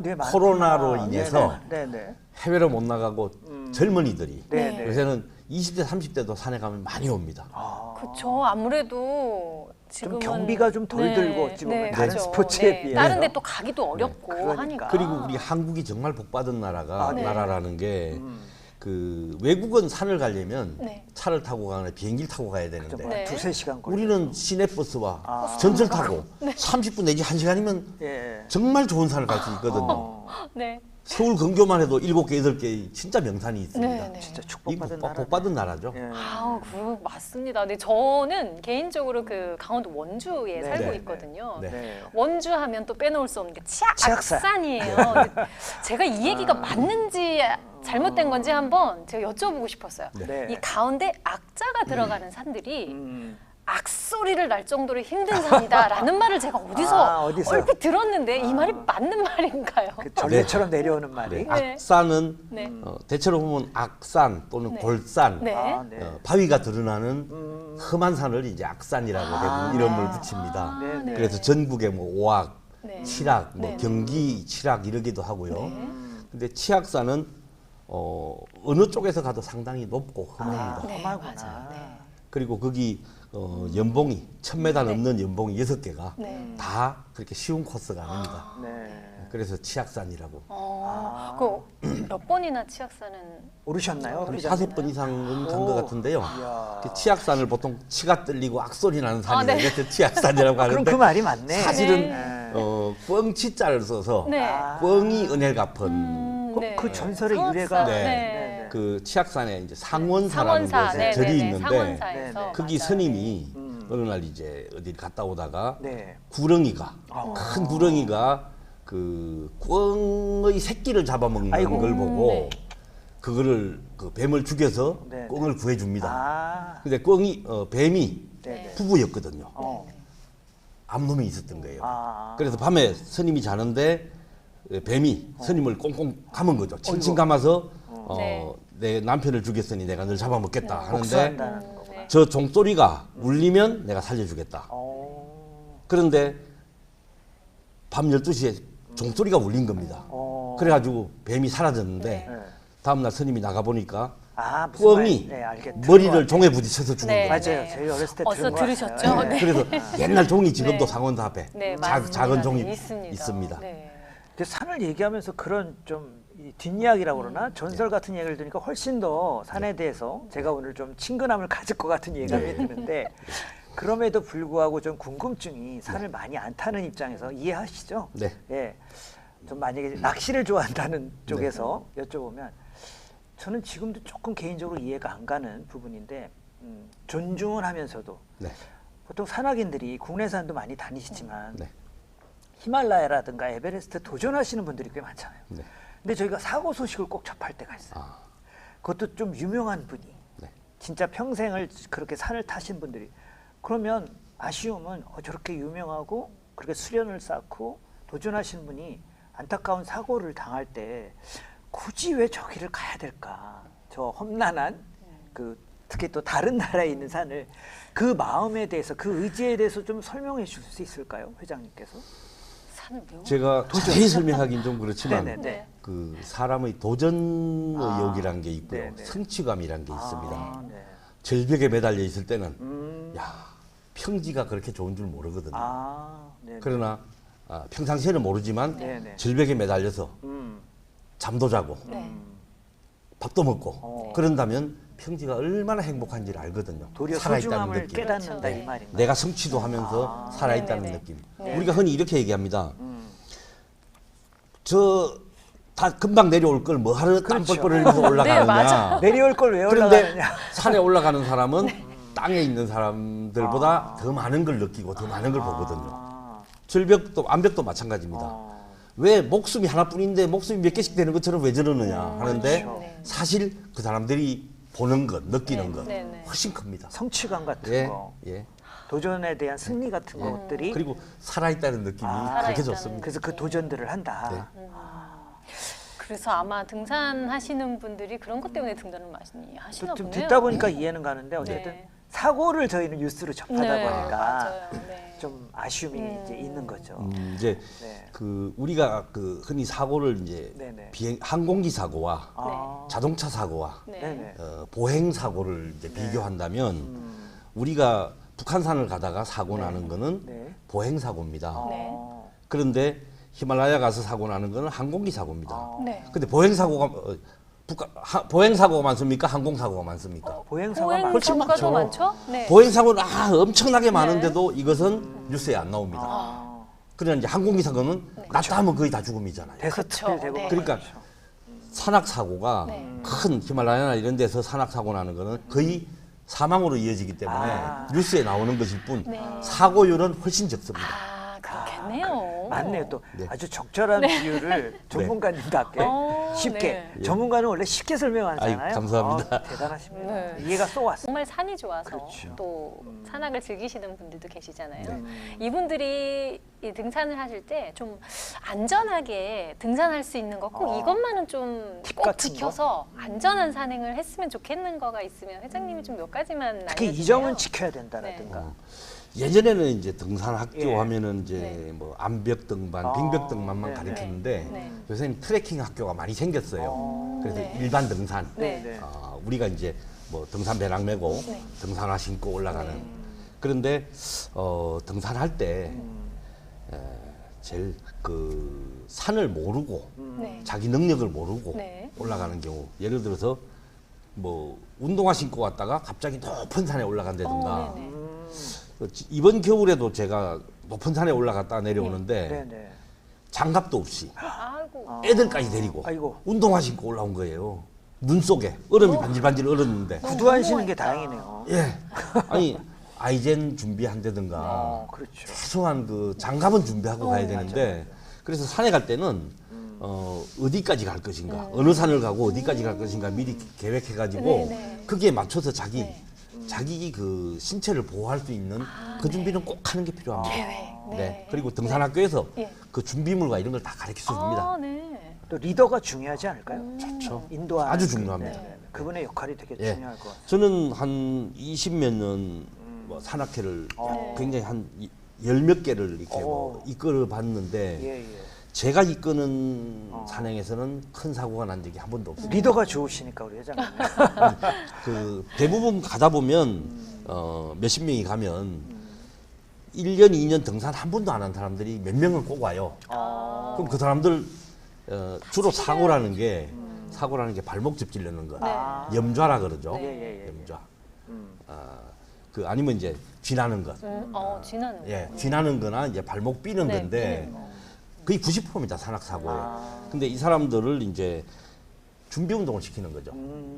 네, 많구나. 코로나로 인해서 네네. 해외로 못 나가고 젊은이들이 네네. 요새는 20대, 30대도 산에 가면 많이 옵니다. 그렇죠. 아무래도 지금은 경비가 좀 덜 들고 어찌 보면 다른 그렇죠. 스포츠에 비해서. 다른 데 또 가기도 어렵고 그러니까. 하니까. 그리고 우리 한국이 정말 복받은 네. 나라라는 게 그 외국은 산을 가려면 네. 차를 타고 가거나 비행기를 타고 가야 되는데 네. 두세 시간 걸려. 우리는 시내버스와 전철 타고 30분 내지 1시간이면 예. 정말 좋은 산을 갈 수 있거든요. 네. 서울 근교만 해도 7개, 8개 진짜 명산이 있습니다. 네, 네. 진짜 이 축복받은 나라. 복받은 나라죠. 예. 아우, 그 맞습니다. 네, 저는 개인적으로 그 강원도 원주에 네, 살고 네, 있거든요. 네. 네. 원주 하면 또 빼놓을 수 없는 게 치악산. 치악산이에요. 제가 이 얘기가 맞는지 잘못된 건지 한번 제가 여쭤보고 싶었어요. 네. 이 가운데 악자가 들어가는 산들이 음. 악소리를 날 정도로 힘든 산이다라는 말을 제가 어디서 어디서요? 얼핏 들었는데 이 말이 맞는 말인가요? 그 전례처럼 내려오는 말이. 네. 악산은 네. 대체로 보면 악산 또는 네. 골산, 네. 네. 바위가 드러나는 험한 산을 이제 악산이라고 대부분 이름을 붙입니다. 네, 네. 그래서 전국에 뭐 오악, 네. 칠악, 뭐 네. 경기 칠악 이러기도 하고요. 네. 근데 치악산은 어느 쪽에서 가도 상당히 높고 험합니다. 네, 험하구나. 맞아요. 네. 그리고 거기 연봉이 1000m 넘는 연봉이 6개가 네. 다 그렇게 쉬운 코스가 아닙니다. 네. 그래서 치악산이라고. 몇 번이나 치악산은 오르셨나요? 한 회장님? 5번 이상은 간 것 같은데요. 이야. 그 치악산을 보통 치가 떨리고 악소리 나는 산이 네. 그래서 치악산이라고 그럼 하는데 그 말이 맞네. 사실은 네. 뻥치자를 써서 네. 뻥이 은혜를 갚은 네. 그 전설의 상업사, 유래가 네. 네. 그 치악산에 이제 상원사라는 상원사, 곳에 네, 절이 네, 네. 있는데 상원사에서 네, 네. 거기 맞아요. 스님이 어느 날 이제 어딜 갔다 오다가 네. 구렁이가 큰 구렁이가 그 꿩의 새끼를 잡아먹는 아이고. 걸 보고 네. 그거를 그 뱀을 죽여서 네, 꿩을 구해줍니다. 아. 근데 뱀이 네. 부부였거든요. 어. 암놈이 있었던 거예요. 아. 그래서 밤에 스님이 자는데 뱀이 스님을 꽁꽁 감은 거죠. 칭칭 감아서 네. 내 남편을 죽였으니 내가 널 잡아먹겠다 하는데 복수한다는 거구나. 네. 저 종소리가 울리면 내가 살려주겠다. 그런데 밤 12시에 종소리가 울린 겁니다. 그래가지고 뱀이 사라졌는데 네. 다음날 스님이 나가보니까 아, 무슨 꿩이 말- 네, 알겠- 머리를 들은 것 종에 부딪혀서 죽은 네. 거예요. 맞아요. 저희 어렸을 때 어서 들은 거 들으셨죠? 같아요. 네. 그래서 옛날 종이 지금도 네. 상원사 앞에 네, 맞습니다. 작은 종이 네, 있습니다. 네. 근데 산을 얘기하면서 그런 좀 이 뒷이야기라고 그러나 전설 같은 얘기를 들으니까 훨씬 더 산에 대해서 제가 오늘 좀 친근함을 가질 것 같은 예감이 드는데 그럼에도 불구하고 좀 궁금증이 산을 많이 안 타는 입장에서 이해하시죠? 네. 예. 좀 만약에 낚시를 좋아한다는 쪽에서 여쭤보면 저는 지금도 조금 개인적으로 이해가 안 가는 부분인데 존중은 하면서도 네. 보통 산악인들이 국내산도 많이 다니시지만 네. 히말라야라든가 에베레스트 도전하시는 분들이 꽤 많잖아요. 네. 근데 저희가 사고 소식을 꼭 접할 때가 있어요. 그것도 좀 유명한 분이 네. 진짜 평생을 그렇게 산을 타신 분들이 그러면 아쉬움은 저렇게 유명하고 그렇게 수련을 쌓고 도전하신 분이 안타까운 사고를 당할 때 굳이 왜 저기를 가야 될까? 저 험난한 그 특히 또 다른 나라에 있는 산을 그 마음에 대해서 그 의지에 대해서 좀 설명해 줄 수 있을까요, 회장님께서? 산을 매우 제가 자세히 설명하기는 좀 그렇지만 네네네. 그 사람의 도전의 욕이란 게 있고요. 네네. 성취감이란 게 있습니다. 아, 네. 절벽에 매달려 있을 때는 야 평지가 그렇게 좋은 줄 모르거든요. 아, 네. 그러나 평상시에는 모르지만 네네. 절벽에 매달려서 잠도 자고 네. 밥도 먹고 그런다면 평지가 얼마나 행복한지를 알거든요. 도리어 살아있다는 소중함을 느낌. 깨닫는다 그렇죠. 이 말인가요? 내가 성취도 하면서 살아있다는 네네네. 느낌. 네. 우리가 흔히 이렇게 얘기합니다. 저 다 금방 내려올 걸 뭐 하루 땀 그렇죠. 뻘뻘 흘리면서 올라가느냐. 맞아요. 내려올 걸 왜 그런데 올라가느냐? 산에 올라가는 사람은 땅에 있는 사람들보다 더 많은 걸 느끼고 더 많은 걸 보거든요. 절벽도 암벽도 마찬가지입니다. 왜 목숨이 하나뿐인데 목숨이 몇 개씩 되는 것처럼 왜 저러느냐 하는데 그렇죠. 사실 그 사람들이 보는 것, 느끼는 것 네, 네. 훨씬 큽니다. 성취감 같은 예, 거, 예. 도전에 대한 승리 같은 것들이 그리고 살아있다는 느낌이 그렇게 살아있다는 좋습니다. 그래서 그 도전들을 한다. 네. 그래서 아마 등산하시는 분들이 그런 것 때문에 등산을 많이 하시나 좀 보네요. 듣다 보니까 이해는 가는데 어쨌든 네. 사고를 저희는 뉴스로 접하다 네, 보니까 맞아요. 네. 좀 아쉬움이 이제 있는 거죠. 이제 네. 그 우리가 그 흔히 사고를 이제 네네. 항공기 사고와 아. 자동차 사고와 네. 네네. 보행 사고를 이제 비교한다면 우리가 북한산을 가다가 사고 나는 거는 네. 보행 사고입니다. 네. 그런데 히말라야 가서 사고 나는 거는 항공기 사고입니다. 네. 근데 보행 사고가 보행 사고가 많습니까? 항공 사고가 많습니까? 보행사가 보행 훨씬 사고가 많죠. 더 많죠? 네. 보행 사고는 엄청나게 많은데도 이것은 뉴스에 안 나옵니다. 아. 그러나 이제 항공기 사고는 났다 하면 거의 다 죽음이잖아요. 대서특필 되고 네. 그러니까 산악 사고가 네. 큰 히말라야나 이런 데서 산악 사고 나는 거는 거의 사망으로 이어지기 때문에 아. 뉴스에 나오는 것일 뿐 네. 사고율은 훨씬 적습니다. 아, 그렇겠네요. 맞네요. 또 네. 아주 적절한 비유를 전문가님답게 쉽게. 네. 전문가는 원래 쉽게 설명하잖아요. 아유, 감사합니다. 대단하십니다. 네. 이해가 쏙 왔어요. 정말 산이 좋아서 그렇죠. 또 산악을 즐기시는 분들도 계시잖아요. 네. 이분들이 이 등산을 하실 때 좀 안전하게 등산할 수 있는 거 꼭 이것만은 좀 팁 꼭 같은 지켜서 안전한 산행을 했으면 좋겠는 거가 있으면 회장님이 좀 몇 가지만 특히 이 알려주세요. 점은 지켜야 된다라든가. 예전에는 이제 등산 학교 예. 하면은 이제 네. 뭐 암벽 등반, 아, 빙벽 등반만 네, 가르쳤는데 네. 요새는 트레킹 학교가 많이 생겼어요. 그래서 네. 일반 등산, 네. 우리가 이제 뭐 등산 배낭 메고 네. 등산화 신고 올라가는. 네. 그런데 등산할 때 제일 그 산을 모르고 네. 자기 능력을 모르고 네. 올라가는 경우, 예를 들어서 뭐 운동화 신고 왔다가 갑자기 높은 산에 올라간다든가. 네네. 이번 겨울에도 제가 높은 산에 올라갔다 내려오는데 네네. 장갑도 없이 아이고. 애들까지 데리고 아이고. 운동화 신고 올라온 거예요. 눈 속에 얼음이 반질반질 얼었는데. 구두 안 신는 게 다행이네요. 예. 아니 아이젠 준비한다든가 그렇죠. 최소한 그 장갑은 준비하고 가야 되는데 그래서 산에 갈 때는 어디까지 갈 것인가, 어느 산을 가고 어디까지 갈 것인가 미리 계획해가지고 네네. 거기에 맞춰서 자기 네. 자기 그 신체를 보호할 수 있는 그 준비는 꼭 하는 게 필요합니다. 계획. 네. 네. 그리고 등산학교에서 예. 그 준비물과 이런 걸 다 가르쳐 줍니다. 아, 네. 또 리더가 중요하지 않을까요? 그렇죠. 인도하는 아주 중요합니다. 그분의 역할이 되게 예. 중요할 것 같아요. 저는 한 20몇 년 뭐 산악회를 어. 굉장히 한 열 몇 개를 이렇게 어. 뭐 이끌어 봤는데 예, 예. 제가 이끄는 산행에서는 큰 사고가 난 적이 한 번도 없습니다. 리더가 좋으시니까 우리 회장님. 그 대부분 가다 보면 몇십 명이 가면 1년, 2년 등산 한 번도 안 한 사람들이 몇 명은 꼭 와요. 그럼 그 사람들 주로 사고라는 게 발목 접질려는 거, 네. 염좌라 그러죠. 예. 염좌. 그 아니면 이제 쥐나는 것. 쥐나는 예, 쥐나는 거나 이제 발목 삐는 네, 건데 삐는 거. 거의 90%입니다, 산악 사고에. 아. 근데 이 사람들을 이제 준비 운동을 시키는 거죠.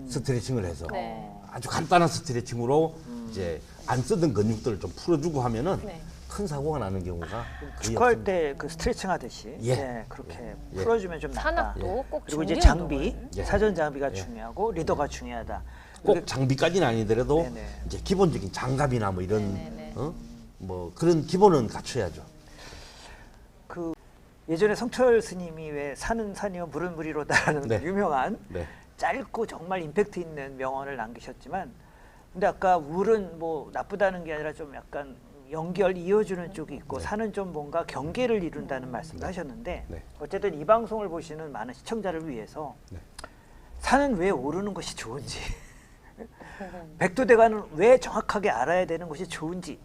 스트레칭을 해서. 네. 아주 간단한 스트레칭으로 이제 안 쓰던 근육들을 좀 풀어주고 하면은 네. 큰 사고가 나는 경우가 거의 축구할 없습니다. 때 그 스트레칭 하듯이 예. 그렇게 예. 풀어주면 좀 낫다. 산악도 꼭 그리고 이제 준비 장비, 운동을. 예. 사전 장비가 중요하고 리더가 중요하다. 꼭 장비까지는 아니더라도 네네. 이제 기본적인 장갑이나 뭐 이런 네네네. 뭐 그런 기본은 갖춰야죠. 그 예전에 성철 스님이 왜 산은 산이요 물은 물이로다라는 네. 유명한 네. 짧고 정말 임팩트 있는 명언을 남기셨지만, 근데 아까 물은 뭐 나쁘다는 게 아니라 좀 약간 연결 이어주는 쪽이 있고 산은 좀 뭔가 경계를 이룬다는 말씀을 하셨는데, 네. 어쨌든 이 방송을 보시는 많은 시청자를 위해서 네. 산은 왜 오르는 것이 좋은지, 백두대간은 왜 정확하게 알아야 되는 것이 좋은지,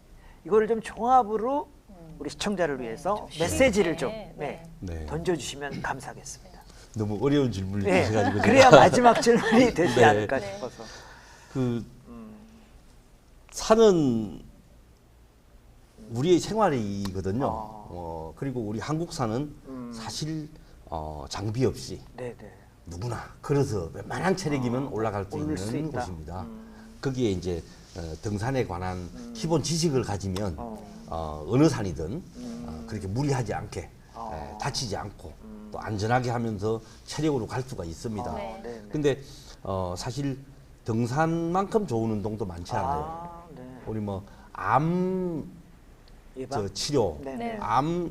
이거를 좀 종합으로 우리 시청자를 위해서 좀 메시지를 쉽게, 좀 네. 네. 던져주시면 감사하겠습니다. 너무 어려운 질문을 네, 주셔가지고 그래야 제가 마지막 질문이 되지 네. 않을까 네. 싶어서. 그 산은 우리의 생활이거든요. 그리고 우리 한국산은 사실 장비 없이 네네. 누구나 걸어서 웬만한 체력이면 올라갈 수 오를 수 있는 있다. 곳입니다. 거기에 이제 등산에 관한 기본 지식을 가지면 어느 산이든 그렇게 무리하지 않게 다치지 않고 또 안전하게 하면서 체력으로 갈 수가 있습니다. 네. 네. 근데 새실 등산만큼 좋은 운동도 많지 않아요. 아, 네. 우리 뭐 암 예방. 치료, 네네.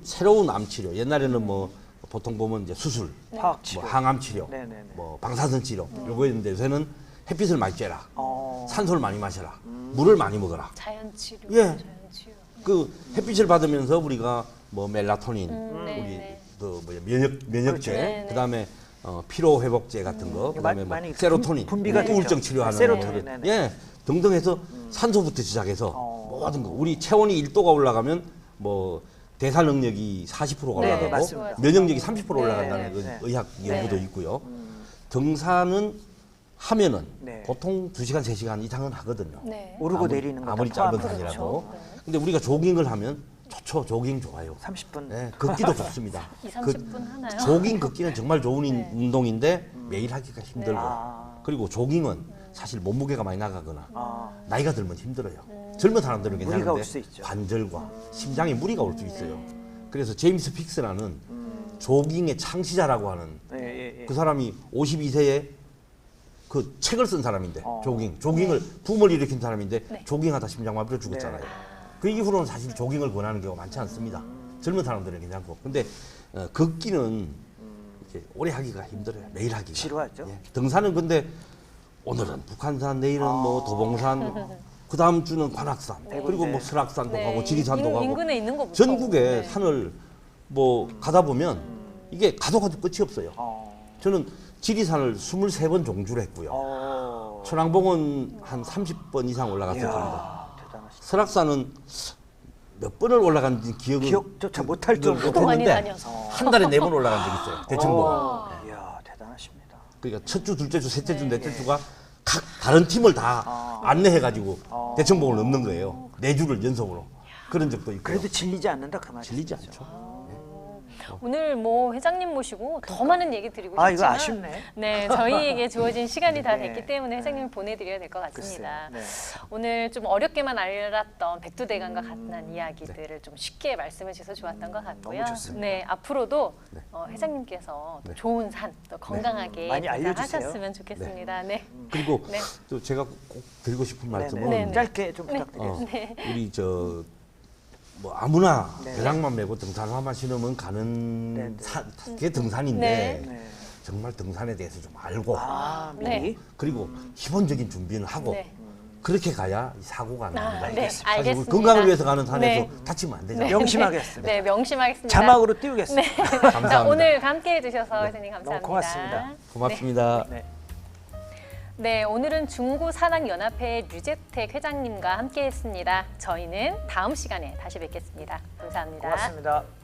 새로운 암 치료. 옛날에는 뭐 보통 보면 이제 수술, 화학 치료. 뭐 항암 치료, 네네네. 뭐 방사선 치료 요거 있는데 요새는 햇빛을 많이 쬐라, 어. 산소를 많이 마셔라, 물을 많이 먹어라. 자연 치료. 예. 자연 치유. 그 햇빛을 받으면서 우리가 뭐 멜라토닌, 네, 우리 네. 그 뭐야 면역제, 네, 네. 그다음에 피로 회복제 같은 거, 그다음에 뭐 많이 세로토닌, 분비가 되죠. 우울증 치료하는 세로토닌, 거, 네네. 예, 등등 해서 산소부터 시작해서 모든 거. 우리 체온이 1도가 올라가면 뭐 대사 능력이 40%가 네, 올라가고 맞습니다. 면역력이 30% 네, 올라간다는 네, 그 네. 의학 연구도 네. 있고요. 등산은 하면은 네. 보통 2시간, 3시간 이상은 하거든요. 네. 오르고 내리는 거 아무리 다 짧은 포함해서. 산이라도. 그렇죠. 네. 근데 우리가 조깅을 하면 좋죠. 조깅 좋아요. 30분. 네, 걷기도 좋습니다. 2, 30분 하나요? 조깅 걷기는 정말 좋은 네. 운동인데 매일 하기가 힘들고 아. 그리고 조깅은 사실 몸무게가 많이 나가거나 아. 나이가 들면 힘들어요. 젊은 사람들은 무리가 올 괜찮은데 수 있죠. 관절과 심장에 무리가 올 수 있어요. 그래서 제임스 픽스라는 조깅의 창시자라고 하는 예, 예, 예. 그 사람이 52세에 그 책을 쓴 사람인데 어. 조깅을 붐을 일으킨 사람인데 네. 조깅하다 심장마비로 죽었잖아요. 그 이후로는 사실 조깅을 권하는 경우가 많지 않습니다. 젊은 사람들은 괜찮고 근데 걷기는 이렇게 오래 하기가 힘들어요. 매일 하기가 지루하죠. 예. 등산은 근데 오늘은 북한산, 내일은 뭐 도봉산, 그 다음 주는 관악산, 그리고 뭐 설악산도 네. 가고 지리산도 가고 인근에 있는 거부터. 전국에 네. 산을 뭐 가다 보면 이게 가도 끝이 없어요. 저는 지리산을 23번 종주를 했고요. 천왕봉은 한 30번 이상 올라갔을 겁니다. 이야, 대단하시다. 설악산은 몇 번을 올라간지 기억조차 못할 정도로 하도 많이 못했는데 다녀서. 한 달에 4번 올라간 적이 있어요. 대청봉. 이야, 대단하십니다. 그러니까 첫 주, 둘째 주, 셋째 주, 네. 넷째 주가 각 다른 팀을 다 안내해가지고 대청봉을 넘는 거예요. 4주를 연속으로. 그런 적도 있고. 그래도 질리지 않는다 그 말이죠. 질리지 않죠. 오늘 뭐 회장님 모시고 더 많은 얘기 드리고 아, 이거 싶지만 아쉽네. 네, 저희에게 주어진 시간이 다 네. 됐기 때문에 회장님 보내드려야 될 것 같습니다. 글쎄요. 네. 오늘 좀 어렵게만 알았던 백두대간과 같은 이야기들을 좀 쉽게 말씀해 주셔서 좋았던 것 같고요. 너무 좋습니다. 네, 앞으로도 회장님께서 또 좋은 산, 또 건강하게 많이 알려주세요. 하셨으면 좋겠습니다. 네. 그리고 네. 또 제가 꼭 드리고 싶은 말씀은 네, 네. 짧게 좀 부탁드리겠습니다. 우리 뭐 아무나 네. 배낭만 메고 등산화만 신으면 가는 네, 네. 그게 등산인데 네. 정말 등산에 대해서 좀 알고 아, 미리. 네. 그리고 기본적인 준비는 하고 네. 그렇게 가야 이 사고가 안 납니다. 네, 사실 알겠습니다. 건강을 위해서 가는 산에서 네. 다치면 안 되잖아요. 명심하겠습니다. 네, 명심하겠습니다. 자막으로 띄우겠습니다. 자, 감사합니다. 오늘 함께 해주셔서 회장님 감사합니다. 고맙습니다. 고맙습니다. 네. 네, 오늘은 중구사랑연합회 류재택 회장님과 함께했습니다. 저희는 다음 시간에 다시 뵙겠습니다. 감사합니다. 고맙습니다.